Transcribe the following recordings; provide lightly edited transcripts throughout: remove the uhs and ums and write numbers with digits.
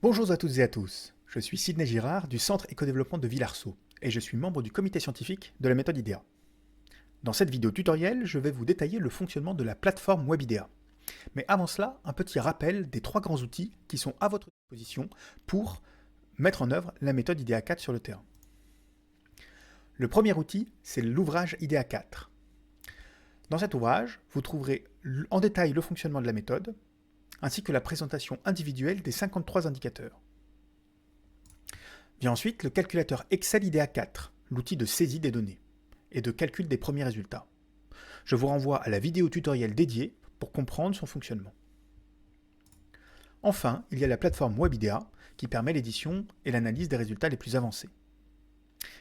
Bonjour à toutes et à tous, je suis Sidney Girard du Centre Éco-Développement de Villarceau et je suis membre du comité scientifique de la méthode IDEA. Dans cette vidéo tutoriel, je vais vous détailler le fonctionnement de la plateforme WebIDEA. Mais avant cela, un petit rappel des trois grands outils qui sont à votre disposition pour mettre en œuvre la méthode IDEA 4 sur le terrain. Le premier outil, c'est l'ouvrage IDEA 4. Dans cet ouvrage, vous trouverez en détail le fonctionnement de la méthode, ainsi que la présentation individuelle des 53 indicateurs. Vient ensuite le calculateur Excel IDEA 4, l'outil de saisie des données et de calcul des premiers résultats. Je vous renvoie à la vidéo tutoriel dédiée pour comprendre son fonctionnement. Enfin, il y a la plateforme WebIDEA qui permet l'édition et l'analyse des résultats les plus avancés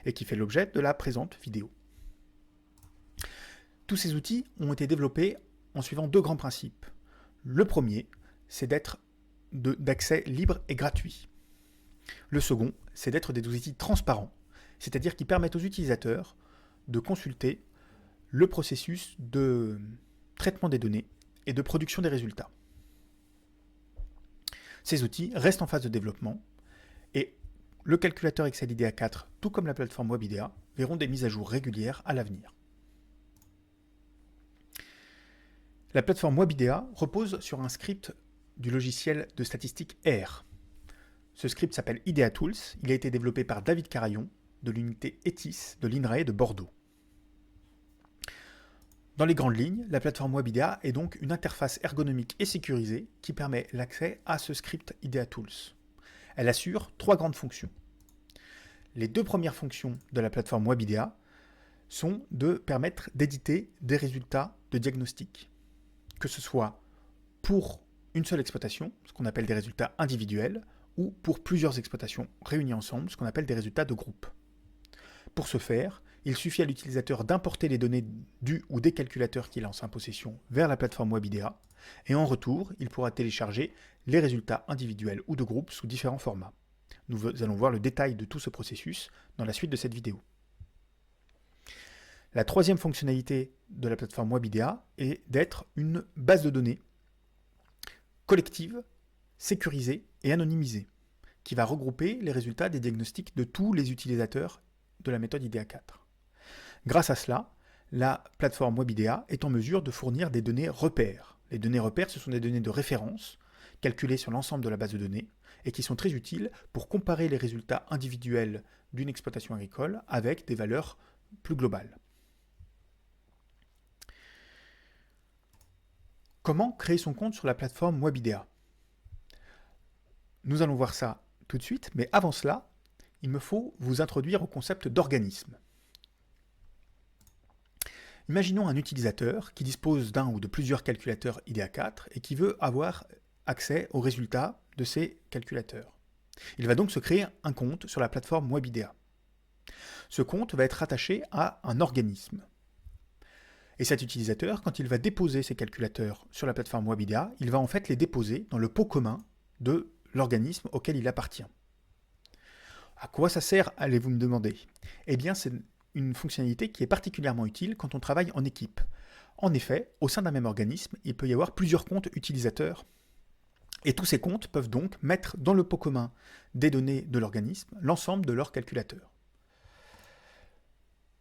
et qui fait l'objet de la présente vidéo. Tous ces outils ont été développés en suivant deux grands principes. Le premier, c'est d'être d'accès libre et gratuit. Le second, c'est d'être des outils transparents, c'est-à-dire qui permettent aux utilisateurs de consulter le processus de traitement des données et de production des résultats. Ces outils restent en phase de développement et le calculateur Excel IDEA 4, tout comme la plateforme WebIDEA, verront des mises à jour régulières à l'avenir. La plateforme WebIDEA repose sur un script du logiciel de statistique R. Ce script s'appelle IDEA Tools, il a été développé par David Carayon de l'unité ETIS de l'INRAE de Bordeaux. Dans les grandes lignes, la plateforme WebIDEA est donc une interface ergonomique et sécurisée qui permet l'accès à ce script IDEA Tools. Elle assure trois grandes fonctions. Les deux premières fonctions de la plateforme WebIDEA sont de permettre d'éditer des résultats de diagnostic, que ce soit pour une seule exploitation, ce qu'on appelle des résultats individuels, ou pour plusieurs exploitations réunies ensemble, ce qu'on appelle des résultats de groupe. Pour ce faire, il suffit à l'utilisateur d'importer les données du ou des calculateurs qu'il a en sa possession vers la plateforme WebIDEA, et en retour, il pourra télécharger les résultats individuels ou de groupe sous différents formats. Nous allons voir le détail de tout ce processus dans la suite de cette vidéo. La troisième fonctionnalité de la plateforme WebIDEA est d'être une base de données collective, sécurisée et anonymisée, qui va regrouper les résultats des diagnostics de tous les utilisateurs de la méthode IDEA 4. Grâce à cela, la plateforme WebIDEA est en mesure de fournir des données repères. Les données repères, ce sont des données de référence, calculées sur l'ensemble de la base de données, et qui sont très utiles pour comparer les résultats individuels d'une exploitation agricole avec des valeurs plus globales. Comment créer son compte sur la plateforme WebIDEA? Nous allons voir ça tout de suite, mais avant cela, il me faut vous introduire au concept d'organisme. Imaginons un utilisateur qui dispose d'un ou de plusieurs calculateurs IDEA 4 et qui veut avoir accès aux résultats de ces calculateurs. Il va donc se créer un compte sur la plateforme WebIDEA. Ce compte va être rattaché à un organisme. Et cet utilisateur, quand il va déposer ses calculateurs sur la plateforme WebIDEA, il va en fait les déposer dans le pot commun de l'organisme auquel il appartient. À quoi ça sert, allez-vous me demander? Eh bien, c'est une fonctionnalité qui est particulièrement utile quand on travaille en équipe. En effet, au sein d'un même organisme, il peut y avoir plusieurs comptes utilisateurs. Et tous ces comptes peuvent donc mettre dans le pot commun des données de l'organisme l'ensemble de leurs calculateurs.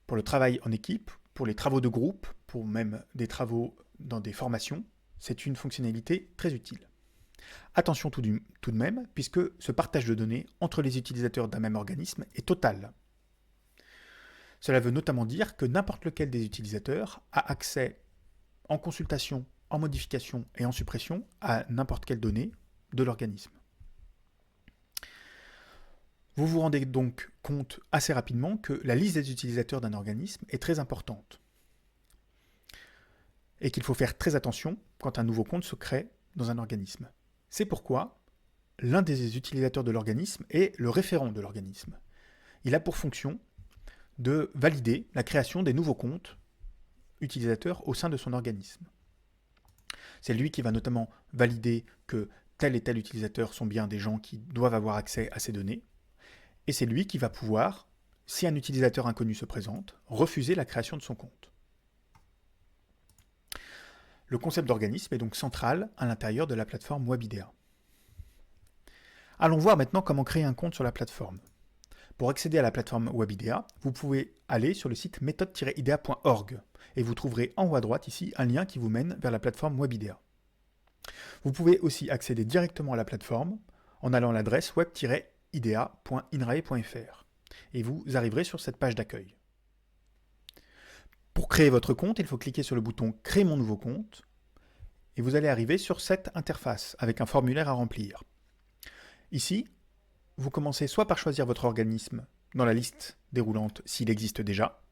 Pour le travail en équipe, pour les travaux de groupe, pour même des travaux dans des formations, c'est une fonctionnalité très utile. Attention tout de même, puisque ce partage de données entre les utilisateurs d'un même organisme est total. Cela veut notamment dire que n'importe lequel des utilisateurs a accès en consultation, en modification et en suppression à n'importe quelle donnée de l'organisme. Vous vous rendez donc compte assez rapidement que la liste des utilisateurs d'un organisme est très importante et qu'il faut faire très attention quand un nouveau compte se crée dans un organisme. C'est pourquoi l'un des utilisateurs de l'organisme est le référent de l'organisme. Il a pour fonction de valider la création des nouveaux comptes utilisateurs au sein de son organisme. C'est lui qui va notamment valider que tel et tel utilisateur sont bien des gens qui doivent avoir accès à ces données, et c'est lui qui va pouvoir, si un utilisateur inconnu se présente, refuser la création de son compte. Le concept d'organisme est donc central à l'intérieur de la plateforme WebIDEA. Allons voir maintenant comment créer un compte sur la plateforme. Pour accéder à la plateforme WebIDEA, vous pouvez aller sur le site méthode-idea.org et vous trouverez en haut à droite ici un lien qui vous mène vers la plateforme WebIDEA. Vous pouvez aussi accéder directement à la plateforme en allant à l'adresse web-idea.inrae.fr et vous arriverez sur cette page d'accueil. Pour créer votre compte, il faut cliquer sur le bouton « Créer mon nouveau compte » et vous allez arriver sur cette interface avec un formulaire à remplir. Ici, vous commencez soit par choisir votre organisme dans la liste déroulante s'il existe déjà,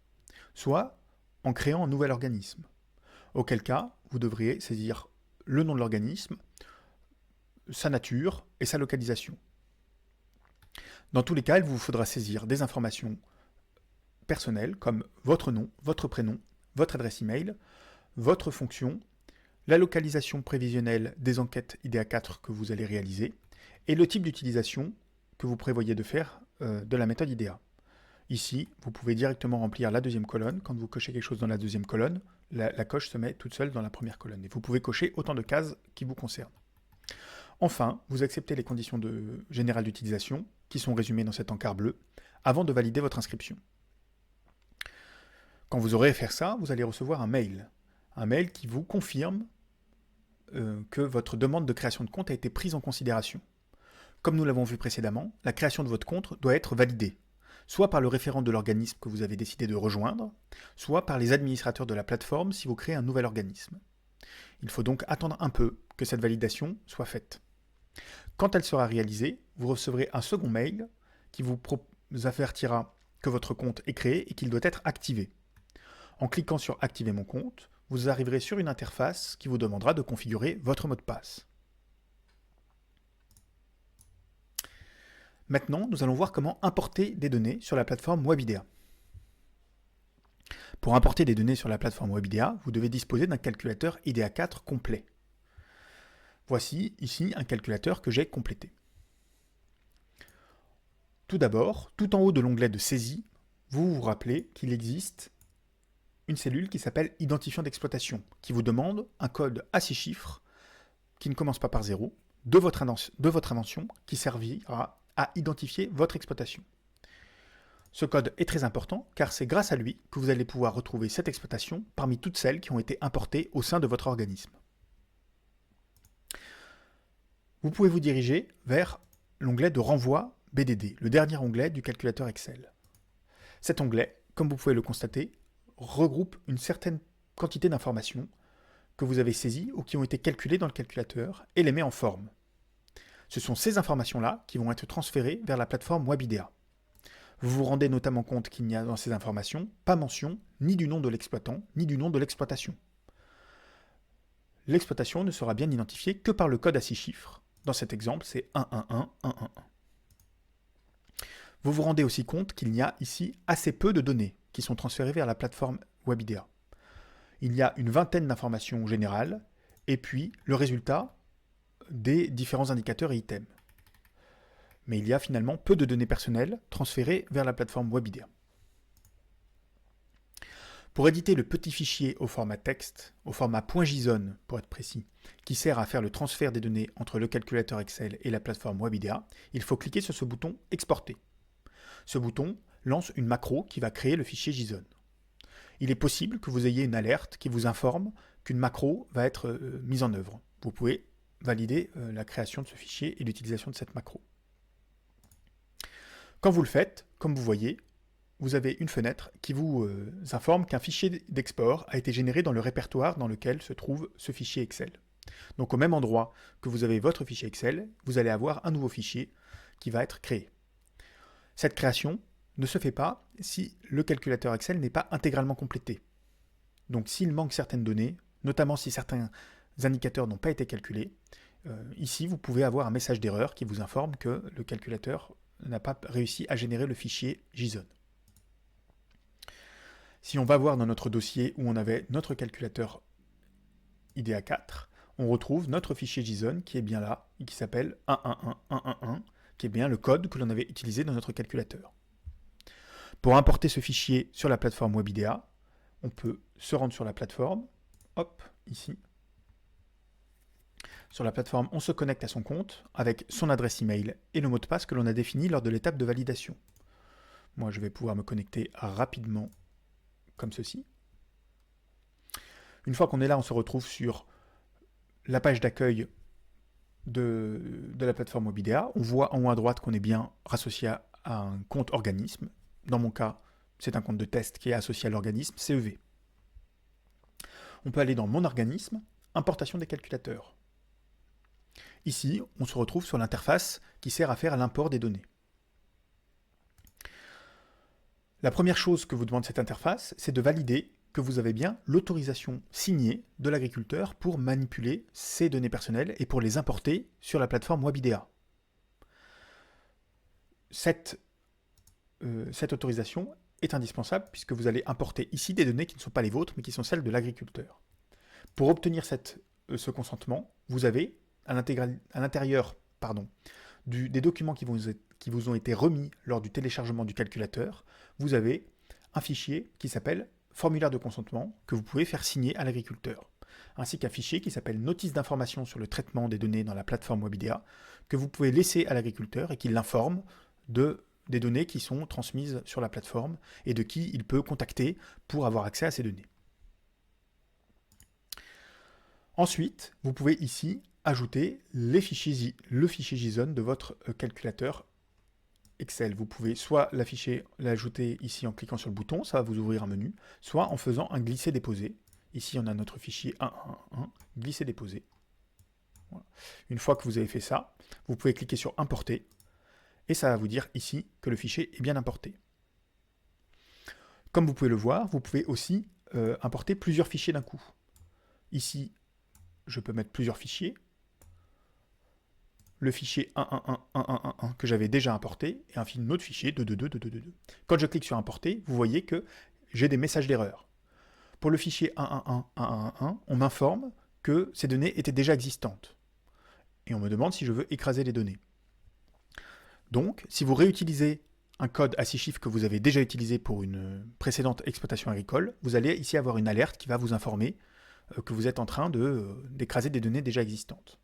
soit en créant un nouvel organisme, auquel cas vous devriez saisir le nom de l'organisme, sa nature et sa localisation. Dans tous les cas, il vous faudra saisir des informations personnelles comme votre nom, votre prénom, votre adresse email, votre fonction, la localisation prévisionnelle des enquêtes IDEA 4 que vous allez réaliser et le type d'utilisation que vous prévoyez de faire de la méthode IDEA. Ici, vous pouvez directement remplir la deuxième colonne. Quand vous cochez quelque chose dans la deuxième colonne, la coche se met toute seule dans la première colonne. Et vous pouvez cocher autant de cases qui vous concernent. Enfin, vous acceptez les conditions générales d'utilisation, qui sont résumées dans cet encart bleu, avant de valider votre inscription. Quand vous aurez fait ça, vous allez recevoir un mail qui vous confirme que votre demande de création de compte a été prise en considération. Comme nous l'avons vu précédemment, la création de votre compte doit être validée, soit par le référent de l'organisme que vous avez décidé de rejoindre, soit par les administrateurs de la plateforme si vous créez un nouvel organisme. Il faut donc attendre un peu que cette validation soit faite. Quand elle sera réalisée, vous recevrez un second mail qui vous avertira que votre compte est créé et qu'il doit être activé. En cliquant sur « Activer mon compte », vous arriverez sur une interface qui vous demandera de configurer votre mot de passe. Maintenant, nous allons voir comment importer des données sur la plateforme WebIDEA. Pour importer des données sur la plateforme WebIDEA, vous devez disposer d'un calculateur IDEA 4 complet. Voici ici un calculateur que j'ai complété. Tout d'abord, tout en haut de l'onglet de saisie, vous vous rappelez qu'il existe une cellule qui s'appelle identifiant d'exploitation, qui vous demande un code à 6 chiffres, qui ne commence pas par 0, de votre invention, qui servira à identifier votre exploitation. Ce code est très important car c'est grâce à lui que vous allez pouvoir retrouver cette exploitation parmi toutes celles qui ont été importées au sein de votre organisme. Vous pouvez vous diriger vers l'onglet de renvoi BDD, le dernier onglet du calculateur Excel. Cet onglet, comme vous pouvez le constater, regroupe une certaine quantité d'informations que vous avez saisies ou qui ont été calculées dans le calculateur et les met en forme. Ce sont ces informations-là qui vont être transférées vers la plateforme WebIDEA. Vous vous rendez notamment compte qu'il n'y a dans ces informations pas mention ni du nom de l'exploitant, ni du nom de l'exploitation. L'exploitation ne sera bien identifiée que par le code à 6 chiffres. Dans cet exemple, c'est 111111. Vous vous rendez aussi compte qu'il y a ici assez peu de données qui sont transférées vers la plateforme WebIDEA. Il y a une vingtaine d'informations générales, et puis le résultat des différents indicateurs et items. Mais il y a finalement peu de données personnelles transférées vers la plateforme WebIDEA. Pour éditer le petit fichier au format texte, au format .json pour être précis, qui sert à faire le transfert des données entre le calculateur Excel et la plateforme WebIDEA, il faut cliquer sur ce bouton « Exporter ». Ce bouton lance une macro qui va créer le fichier JSON. Il est possible que vous ayez une alerte qui vous informe qu'une macro va être mise en œuvre. Vous pouvez valider la création de ce fichier et l'utilisation de cette macro. Quand vous le faites, comme vous voyez, vous avez une fenêtre qui vous informe qu'un fichier d'export a été généré dans le répertoire dans lequel se trouve ce fichier Excel. Donc au même endroit que vous avez votre fichier Excel, vous allez avoir un nouveau fichier qui va être créé. Cette création ne se fait pas si le calculateur Excel n'est pas intégralement complété. Donc s'il manque certaines données, notamment si certains indicateurs n'ont pas été calculés, ici vous pouvez avoir un message d'erreur qui vous informe que le calculateur n'a pas réussi à générer le fichier JSON. Si on va voir dans notre dossier où on avait notre calculateur IDEA 4, on retrouve notre fichier JSON qui est bien là, et qui s'appelle 111111, qui est bien le code que l'on avait utilisé dans notre calculateur. Pour importer ce fichier sur la plateforme WebIDEA, on peut se rendre sur la plateforme, hop, ici, Sur la plateforme, on se connecte à son compte avec son adresse email et le mot de passe que l'on a défini lors de l'étape de validation. Moi, je vais pouvoir me connecter rapidement comme ceci. Une fois qu'on est là, on se retrouve sur la page d'accueil de la plateforme Webidea. On voit en haut à droite qu'on est bien rassocié à un compte organisme. Dans mon cas, c'est un compte de test qui est associé à l'organisme CEV. On peut aller dans Mon organisme, Importation des calculateurs. Ici, on se retrouve sur l'interface qui sert à faire l'import des données. La première chose que vous demande cette interface, c'est de valider que vous avez bien l'autorisation signée de l'agriculteur pour manipuler ces données personnelles et pour les importer sur la plateforme Webidea. Cette autorisation est indispensable puisque vous allez importer ici des données qui ne sont pas les vôtres mais qui sont celles de l'agriculteur. Pour obtenir ce consentement, vous avez à l'intérieur des documents qui vous ont été remis lors du téléchargement du calculateur, vous avez un fichier qui s'appelle formulaire de consentement que vous pouvez faire signer à l'agriculteur, ainsi qu'un fichier qui s'appelle notice d'information sur le traitement des données dans la plateforme Webidea que vous pouvez laisser à l'agriculteur et qui l'informe des données qui sont transmises sur la plateforme et de qui il peut contacter pour avoir accès à ces données. Ensuite, vous pouvez ici ajouter le fichier JSON de votre calculateur Excel. Vous pouvez soit l'ajouter ici en cliquant sur le bouton, ça va vous ouvrir un menu, soit en faisant un glisser-déposer. Ici, on a notre fichier 1.1.1, glisser-déposer. Voilà. Une fois que vous avez fait ça, vous pouvez cliquer sur Importer, et ça va vous dire ici que le fichier est bien importé. Comme vous pouvez le voir, vous pouvez aussi importer plusieurs fichiers d'un coup. Ici, je peux mettre plusieurs fichiers. Le fichier 1.1.1.1.1 que j'avais déjà importé, et un autre fichier 2.2.2.2.2. Quand je clique sur Importer, vous voyez que j'ai des messages d'erreur. Pour le fichier 1.1.1.1.1, on m'informe que ces données étaient déjà existantes. Et on me demande si je veux écraser les données. Donc, si vous réutilisez un code à 6 chiffres que vous avez déjà utilisé pour une précédente exploitation agricole, vous allez ici avoir une alerte qui va vous informer que vous êtes en train d'écraser des données déjà existantes.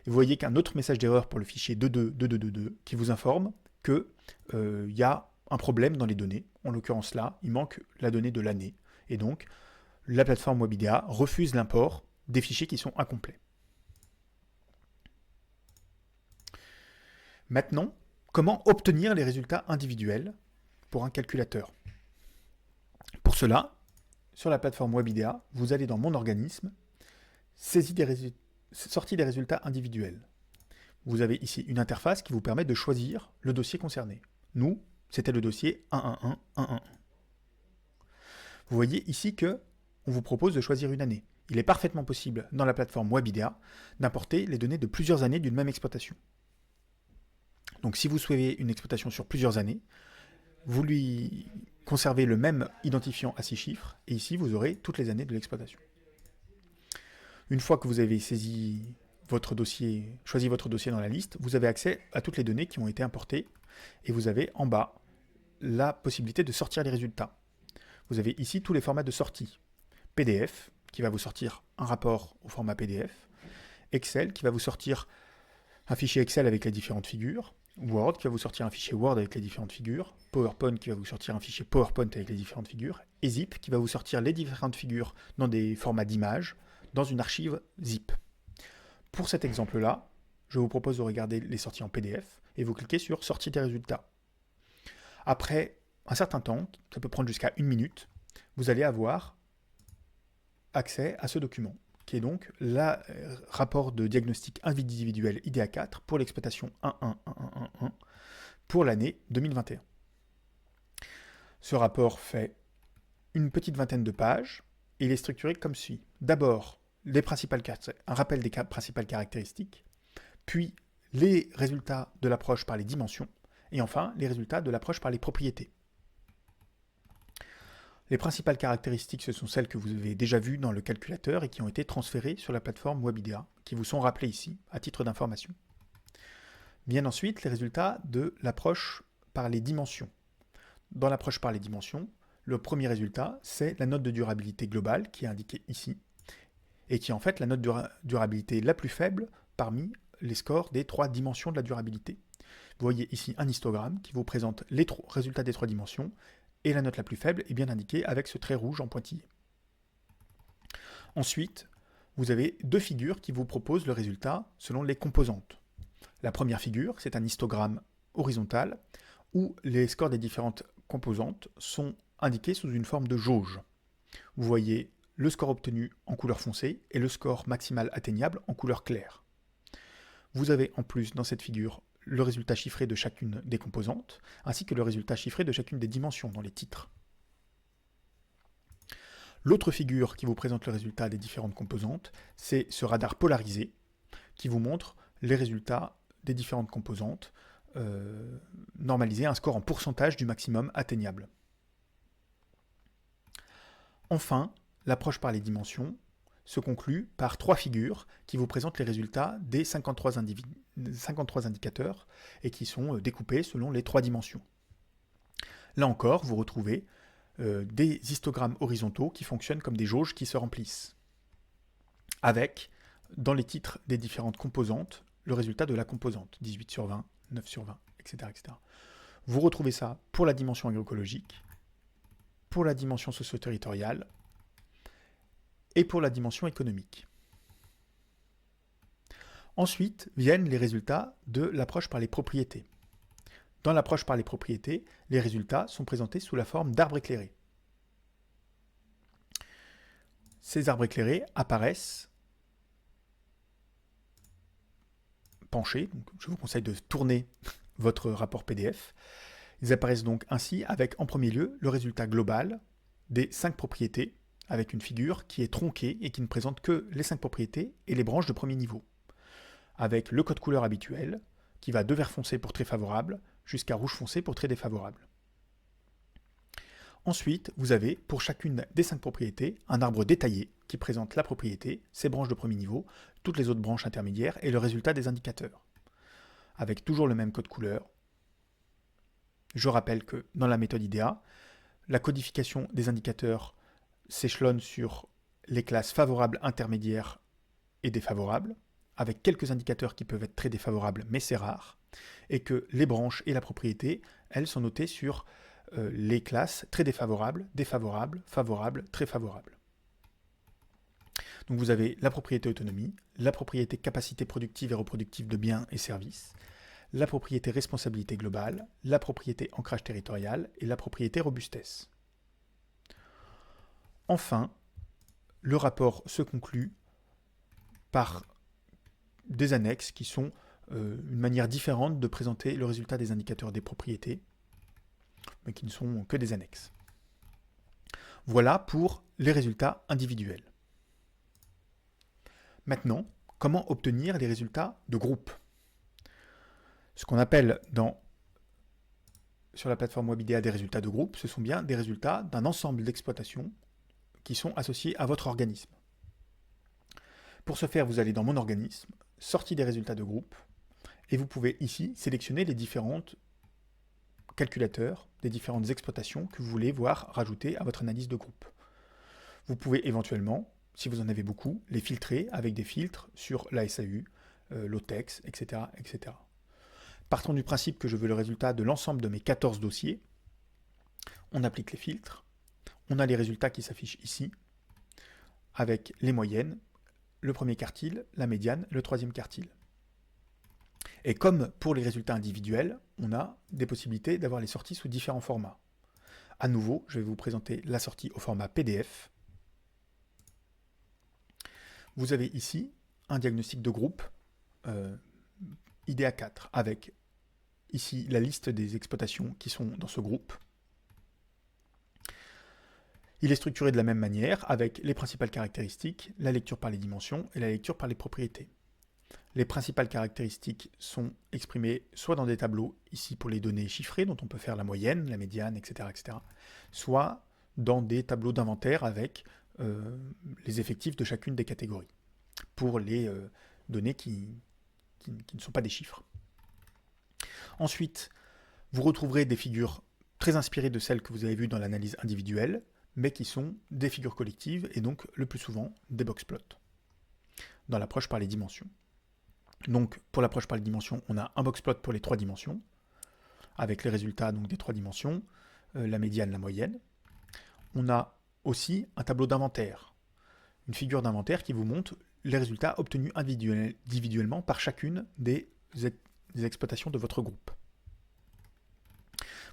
Et vous voyez qu'un autre message d'erreur pour le fichier 2.2.2.2.2 qui vous informe qu'il y a un problème dans les données. En l'occurrence là, il manque la donnée de l'année. Et donc, la plateforme Webidea refuse l'import des fichiers qui sont incomplets. Maintenant, comment obtenir les résultats individuels pour un calculateur? Pour cela, sur la plateforme Webidea, vous allez dans Mon organisme, sortie des résultats individuels. Vous avez ici une interface qui vous permet de choisir le dossier concerné. Nous, c'était le dossier 1.1.1.1.1. Vous voyez ici que on vous propose de choisir une année. Il est parfaitement possible dans la plateforme Webidea d'importer les données de plusieurs années d'une même exploitation. Donc si vous souhaitez une exploitation sur plusieurs années, vous lui conservez le même identifiant à 6 chiffres, et ici vous aurez toutes les années de l'exploitation. Une fois que vous avez choisi votre dossier dans la liste, vous avez accès à toutes les données qui ont été importées, et vous avez en bas la possibilité de sortir les résultats. Vous avez ici tous les formats de sortie. PDF, qui va vous sortir un rapport au format PDF, Excel, qui va vous sortir un fichier Excel avec les différentes figures, Word, qui va vous sortir un fichier Word avec les différentes figures, PowerPoint, qui va vous sortir un fichier PowerPoint avec les différentes figures, et Zip, qui va vous sortir les différentes figures dans des formats d'images, dans une archive zip. Pour cet exemple-là, je vous propose de regarder les sorties en PDF et vous cliquez sur Sortie des résultats. Après un certain temps, ça peut prendre jusqu'à 1 minute, vous allez avoir accès à ce document, qui est donc le rapport de diagnostic individuel IDEA4 pour l'exploitation 1.1.1.1.1 pour l'année 2021. Ce rapport fait une petite vingtaine de pages et il est structuré comme suit. D'abord, un rappel des principales caractéristiques, puis les résultats de l'approche par les dimensions, et enfin les résultats de l'approche par les propriétés. Les principales caractéristiques, ce sont celles que vous avez déjà vues dans le calculateur et qui ont été transférées sur la plateforme Webidea, qui vous sont rappelées ici, à titre d'information. Viennent ensuite les résultats de l'approche par les dimensions. Dans l'approche par les dimensions, le premier résultat, c'est la note de durabilité globale qui est indiquée ici, et qui est en fait la note de durabilité la plus faible parmi les scores des 3 dimensions de la durabilité. Vous voyez ici un histogramme qui vous présente les résultats des 3 dimensions, et la note la plus faible est bien indiquée avec ce trait rouge en pointillé. Ensuite, vous avez 2 figures qui vous proposent le résultat selon les composantes. La première figure, c'est un histogramme horizontal où les scores des différentes composantes sont indiqués sous une forme de jauge. Vous voyez le score obtenu en couleur foncée et le score maximal atteignable en couleur claire. Vous avez en plus dans cette figure le résultat chiffré de chacune des composantes, ainsi que le résultat chiffré de chacune des dimensions dans les titres. L'autre figure qui vous présente le résultat des différentes composantes, c'est ce radar polarisé qui vous montre les résultats des différentes composantes normalisés à un score en pourcentage du maximum atteignable. Enfin, l'approche par les dimensions se conclut par 3 figures qui vous présentent les résultats des 53 indicateurs et qui sont découpés selon les 3 dimensions. Là encore, vous retrouvez des histogrammes horizontaux qui fonctionnent comme des jauges qui se remplissent, avec, dans les titres des différentes composantes, le résultat de la composante, 18 sur 20, 9 sur 20, etc. etc. Vous retrouvez ça pour la dimension agroécologique, pour la dimension socio-territoriale et pour la dimension économique. Ensuite viennent les résultats de l'approche par les propriétés. Dans l'approche par les propriétés, les résultats sont présentés sous la forme d'arbres éclairés. Ces arbres éclairés apparaissent penchés, donc je vous conseille de tourner votre rapport PDF. Ils apparaissent donc ainsi avec en premier lieu le résultat global des 5 propriétés, avec une figure qui est tronquée et qui ne présente que les 5 propriétés et les branches de premier niveau, avec le code couleur habituel, qui va de vert foncé pour très favorable, jusqu'à rouge foncé pour très défavorable. Ensuite, vous avez, pour chacune des 5 propriétés, un arbre détaillé qui présente la propriété, ses branches de premier niveau, toutes les autres branches intermédiaires et le résultat des indicateurs, avec toujours le même code couleur. Je rappelle que dans la méthode IDEA, la codification des indicateurs s'échelonne sur les classes favorables, intermédiaires et défavorables, avec quelques indicateurs qui peuvent être très défavorables, mais c'est rare, et que les branches et la propriété, elles sont notées sur les classes très défavorables, défavorables, favorables, très favorables. Donc vous avez la propriété autonomie, la propriété capacité productive et reproductive de biens et services, la propriété responsabilité globale, la propriété ancrage territorial et la propriété robustesse. Enfin, le rapport se conclut par des annexes qui sont une manière différente de présenter le résultat des indicateurs des propriétés, mais qui ne sont que des annexes. Voilà pour les résultats individuels. Maintenant, comment obtenir les résultats de groupe? Ce qu'on appelle sur la plateforme web IDEA des résultats de groupe, ce sont bien des résultats d'un ensemble d'exploitations qui sont associés à votre organisme. Pour ce faire, vous allez dans Mon organisme, Sortie des résultats de groupe, et vous pouvez ici sélectionner les différentes calculateurs des différentes exploitations que vous voulez voir rajouter à votre analyse de groupe. Vous pouvez éventuellement, si vous en avez beaucoup, les filtrer avec des filtres sur la SAU, l'OTEX, etc., etc. Partons du principe que je veux le résultat de l'ensemble de mes 14 dossiers. On applique les filtres. On a les résultats qui s'affichent ici, avec les moyennes, le premier quartile, la médiane, le troisième quartile. Et comme pour les résultats individuels, on a des possibilités d'avoir les sorties sous différents formats. À nouveau, je vais vous présenter la sortie au format PDF. Vous avez ici un diagnostic de groupe IDEA 4, avec ici la liste des exploitations qui sont dans ce groupe. Il est structuré de la même manière, avec les principales caractéristiques, la lecture par les dimensions et la lecture par les propriétés. Les principales caractéristiques sont exprimées soit dans des tableaux, ici pour les données chiffrées, dont on peut faire la moyenne, la médiane, etc., etc., soit dans des tableaux d'inventaire avec les effectifs de chacune des catégories, pour les données qui ne sont pas des chiffres. Ensuite, vous retrouverez des figures très inspirées de celles que vous avez vues dans l'analyse individuelle, mais qui sont des figures collectives et donc le plus souvent des boxplots. dans l'approche par les dimensions. Donc pour l'approche par les dimensions, on a un boxplot pour les 3 dimensions, avec les résultats donc, des 3 dimensions, la médiane, la moyenne. On a aussi un tableau d'inventaire, une figure d'inventaire qui vous montre les résultats obtenus individuellement par chacune des exploitations de votre groupe.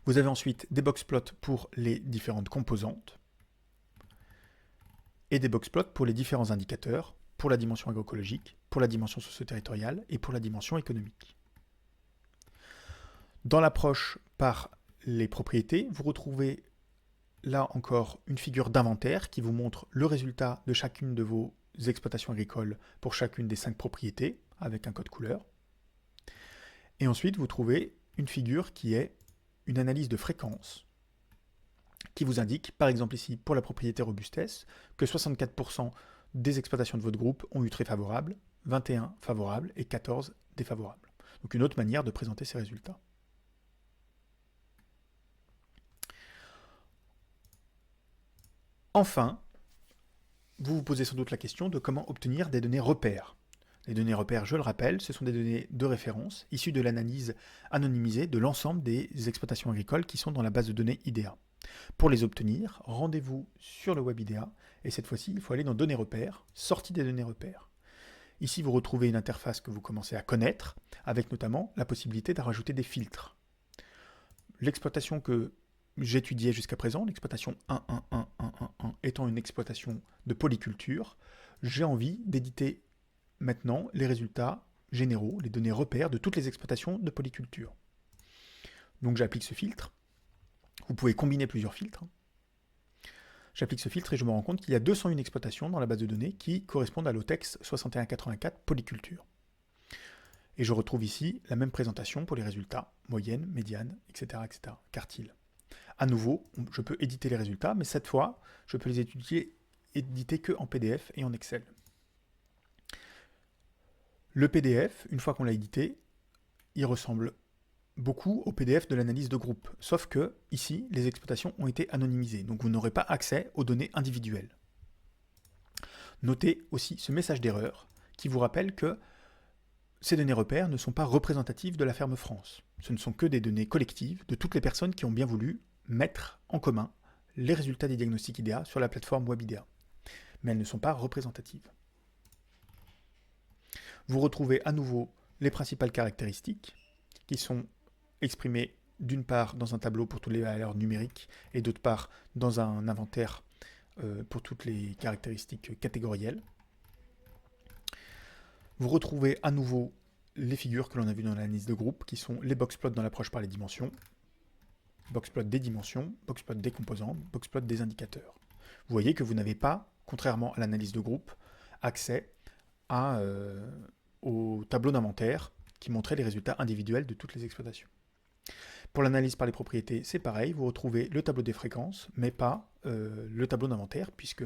Vous avez ensuite des boxplots pour les différentes composantes et des boxplots pour les différents indicateurs, pour la dimension agroécologique, pour la dimension socio-territoriale et pour la dimension économique. Dans l'approche par les propriétés, vous retrouvez là encore une figure d'inventaire qui vous montre le résultat de chacune de vos exploitations agricoles pour chacune des 5 propriétés avec un code couleur. Et ensuite, vous trouvez une figure qui est une analyse de fréquence qui vous indique, par exemple ici pour la propriété robustesse, que 64% des exploitations de votre groupe ont eu très favorable, 21 favorables et 14 défavorables. Donc une autre manière de présenter ces résultats. Enfin, vous vous posez sans doute la question de comment obtenir des données repères. Les données repères, je le rappelle, ce sont des données de référence issues de l'analyse anonymisée de l'ensemble des exploitations agricoles qui sont dans la base de données IDEA. Pour les obtenir, rendez-vous sur le web IDEA, et cette fois-ci, il faut aller dans Données repères, sortie des données repères. Ici, vous retrouvez une interface que vous commencez à connaître, avec notamment la possibilité de rajouter des filtres. L'exploitation que j'étudiais jusqu'à présent, l'exploitation 1.1.1.1.1 étant une exploitation de polyculture, j'ai envie d'éditer maintenant les résultats généraux, les données repères de toutes les exploitations de polyculture. Donc j'applique ce filtre. Vous pouvez combiner plusieurs filtres. J'applique ce filtre et je me rends compte qu'il y a 201 exploitations dans la base de données qui correspondent à l'OTEX 6184 polyculture. Et je retrouve ici la même présentation pour les résultats, moyenne, médiane, etc. quartile. À nouveau, je peux éditer les résultats, mais cette fois, je peux les éditer que en PDF et en Excel. Le PDF, une fois qu'on l'a édité, il ressemble beaucoup au PDF de l'analyse de groupe, sauf que, ici, les exploitations ont été anonymisées, donc vous n'aurez pas accès aux données individuelles. Notez aussi ce message d'erreur qui vous rappelle que ces données repères ne sont pas représentatives de la ferme France. Ce ne sont que des données collectives de toutes les personnes qui ont bien voulu mettre en commun les résultats des diagnostics IDEA sur la plateforme web IDEA. Mais elles ne sont pas représentatives. Vous retrouvez à nouveau les principales caractéristiques qui sont exprimées d'une part dans un tableau pour toutes les valeurs numériques et d'autre part dans un inventaire pour toutes les caractéristiques catégorielles. Vous retrouvez à nouveau les figures que l'on a vues dans l'analyse de groupe qui sont les boxplots dans l'approche par les dimensions, boxplot des dimensions, boxplot des composantes, boxplot des indicateurs. Vous voyez que vous n'avez pas, contrairement à l'analyse de groupe, accès au tableau d'inventaire qui montrait les résultats individuels de toutes les exploitations. Pour l'analyse par les propriétés, c'est pareil, vous retrouvez le tableau des fréquences, mais pas le tableau d'inventaire, puisque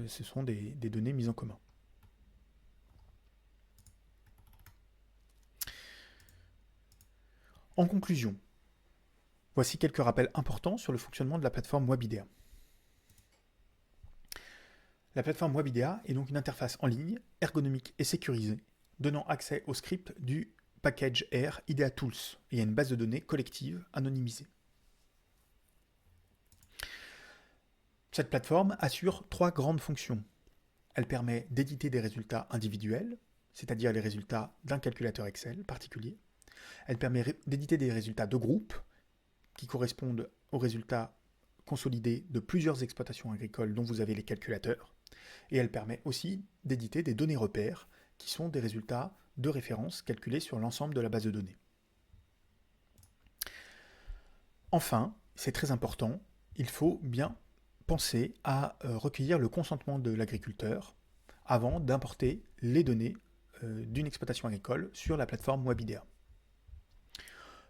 ce sont des données mises en commun. En conclusion, voici quelques rappels importants sur le fonctionnement de la plateforme web IDEA. La plateforme web IDEA est donc une interface en ligne, ergonomique et sécurisée, donnant accès au script du package R IDEA Tools et à une base de données collective anonymisée. Cette plateforme assure 3 grandes fonctions. Elle permet d'éditer des résultats individuels, c'est-à-dire les résultats d'un calculateur Excel particulier. Elle permet d'éditer des résultats de groupe qui correspondent aux résultats consolidés de plusieurs exploitations agricoles dont vous avez les calculateurs. Et elle permet aussi d'éditer des données repères qui sont des résultats de référence calculés sur l'ensemble de la base de données. Enfin, c'est très important, il faut bien penser à recueillir le consentement de l'agriculteur avant d'importer les données d'une exploitation agricole sur la plateforme web IDEA.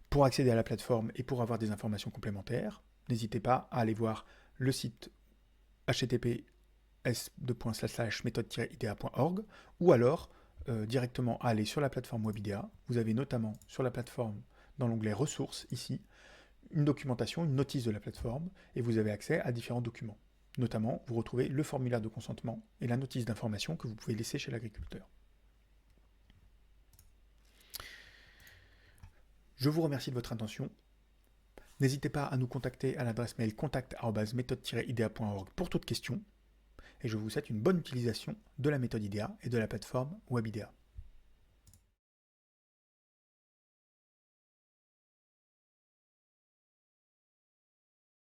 Pour accéder à la plateforme et pour avoir des informations complémentaires, n'hésitez pas à aller voir le site https://méthode-idea.org ou alors directement à aller sur la plateforme web IDEA. Vous avez notamment sur la plateforme, dans l'onglet ressources, ici, une documentation, une notice de la plateforme, et vous avez accès à différents documents. Notamment, vous retrouvez le formulaire de consentement et la notice d'information que vous pouvez laisser chez l'agriculteur. Je vous remercie de votre attention. N'hésitez pas à nous contacter à l'adresse mail contact@méthode-idea.org pour toute question. Et je vous souhaite une bonne utilisation de la méthode IDEA et de la plateforme WebIDEA.